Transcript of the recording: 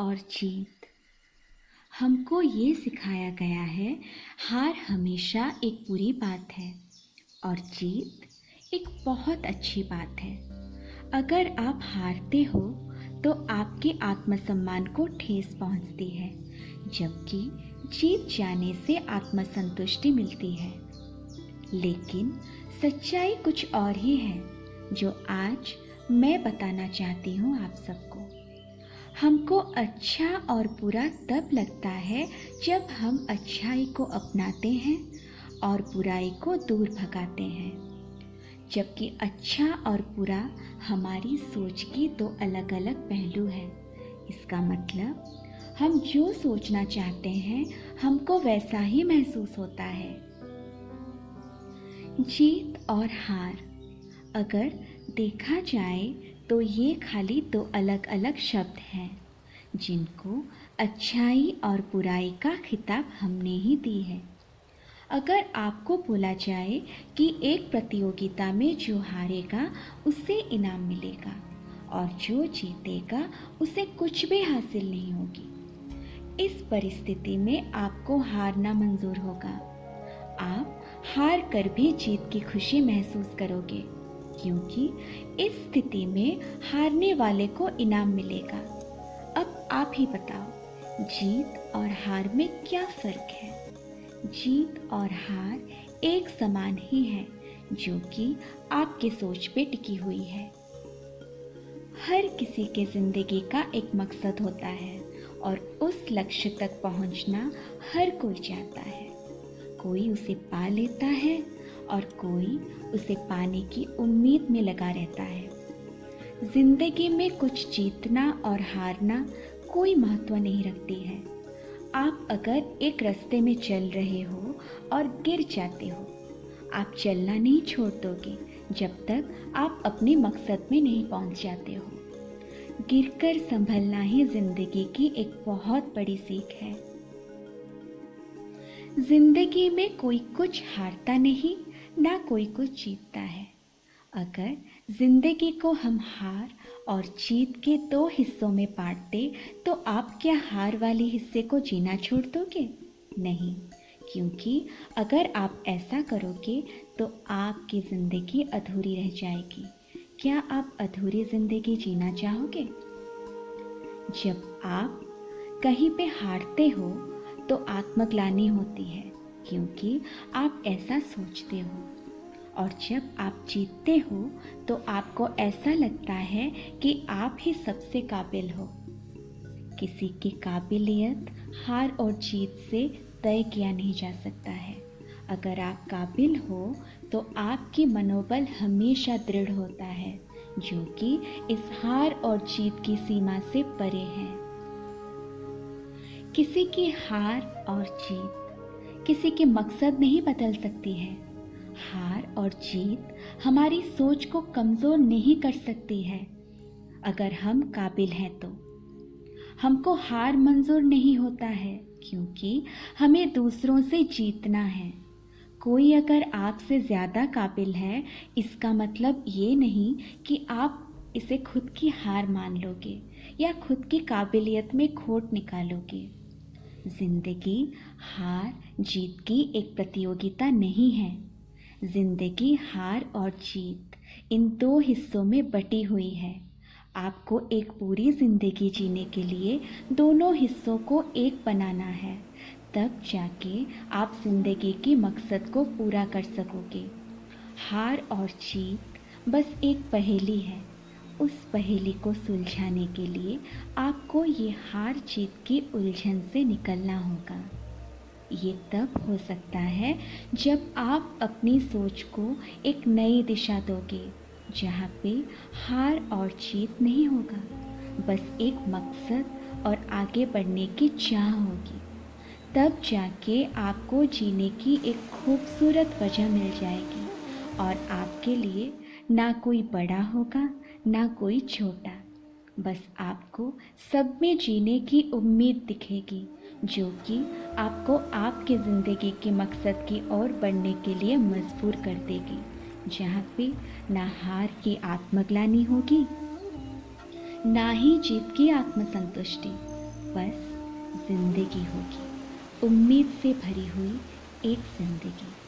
और जीत। हमको ये सिखाया गया है, हार हमेशा एक बुरी बात है और जीत एक बहुत अच्छी बात है। अगर आप हारते हो तो आपके आत्मसम्मान को ठेस पहुंचती है, जबकि जीत जाने से आत्मसंतुष्टि मिलती है। लेकिन सच्चाई कुछ और ही है, जो आज मैं बताना चाहती हूँ आप सबको। हमको अच्छा और बुरा तब लगता है जब हम अच्छाई को अपनाते हैं और बुराई को दूर भगाते हैं, जबकि अच्छा और बुरा हमारी सोच की दो अलग अलग पहलू हैं। इसका मतलब हम जो सोचना चाहते हैं हमको वैसा ही महसूस होता है। जीत और हार अगर देखा जाए तो ये खाली दो अलग अलग शब्द हैं, जिनको अच्छाई और बुराई का खिताब हमने ही दी है। अगर आपको बोला जाए कि एक प्रतियोगिता में जो हारेगा उसे इनाम मिलेगा और जो जीतेगा उसे कुछ भी हासिल नहीं होगी, इस परिस्थिति में आपको हारना मंजूर होगा। आप हार कर भी जीत की खुशी महसूस करोगे, क्योंकि इस स्थिति में हारने वाले को इनाम मिलेगा। अब आप ही बताओ, जीत और हार में क्या फर्क है? जीत और हार एक समान ही है, जो कि आपके सोच पे टिकी हुई है। हर किसी के जिंदगी का एक मकसद होता है और उस लक्ष्य तक पहुंचना हर कोई चाहता है। कोई उसे पा लेता है और कोई उसे पाने की उम्मीद में लगा रहता है। जिंदगी में कुछ जीतना और हारना कोई महत्व नहीं रखती है। आप अगर एक रास्ते में चल रहे हो और गिर जाते हो, आप चलना नहीं छोड़ दोगे जब तक आप अपने मकसद में नहीं पहुंच जाते हो। गिरकर संभलना ही जिंदगी की एक बहुत बड़ी सीख है। जिंदगी में कोई कुछ हारता नहीं, ना कोई कुछ जीतता है। अगर जिंदगी को हम हार और जीत के दो हिस्सों में बांटते तो आप क्या हार वाले हिस्से को जीना छोड़ दोगे? नहीं, क्योंकि अगर आप ऐसा करोगे तो आपकी जिंदगी अधूरी रह जाएगी। क्या आप अधूरी जिंदगी जीना चाहोगे? जब आप कहीं पे हारते हो तो आत्मग्लानि होती है, क्योंकि आप ऐसा सोचते हो, और जब आप जीतते हो तो आपको ऐसा लगता है कि आप ही सबसे काबिल हो। किसी की काबिलियत हार और जीत से तय किया नहीं जा सकता है। अगर आप काबिल हो तो आपकी मनोबल हमेशा दृढ़ होता है, जो कि इस हार और जीत की सीमा से परे है। किसी की हार और जीत किसी के मकसद नहीं बदल सकती है। हार और जीत हमारी सोच को कमजोर नहीं कर सकती है। अगर हम काबिल हैं तो हमको हार मंजूर नहीं होता है, क्योंकि हमें दूसरों से जीतना है। कोई अगर आपसे ज़्यादा काबिल है, इसका मतलब ये नहीं कि आप इसे खुद की हार मान लोगे या खुद की काबिलियत में खोट निकालोगे। जिंदगी हार जीत की एक प्रतियोगिता नहीं है। जिंदगी हार और जीत इन दो हिस्सों में बटी हुई है। आपको एक पूरी जिंदगी जीने के लिए दोनों हिस्सों को एक बनाना है, तब जाके आप जिंदगी की मकसद को पूरा कर सकोगे। हार और जीत बस एक पहेली है। उस पहेली को सुलझाने के लिए आपको ये हार जीत की उलझन से निकलना होगा। ये तब हो सकता है जब आप अपनी सोच को एक नई दिशा दोगे, जहाँ पे हार और जीत नहीं होगा, बस एक मकसद और आगे बढ़ने की चाह होगी। तब जाके आपको जीने की एक खूबसूरत वजह मिल जाएगी और आपके लिए ना कोई बड़ा होगा ना कोई छोटा, बस आपको सब में जीने की उम्मीद दिखेगी, जो कि आपको आपके ज़िंदगी के मकसद की ओर बढ़ने के लिए मजबूर कर देगी, जहाँ पे ना हार की आत्मग्लानि होगी, ना ही जीत की आत्मसंतुष्टि। बस जिंदगी होगी, उम्मीद से भरी हुई एक जिंदगी।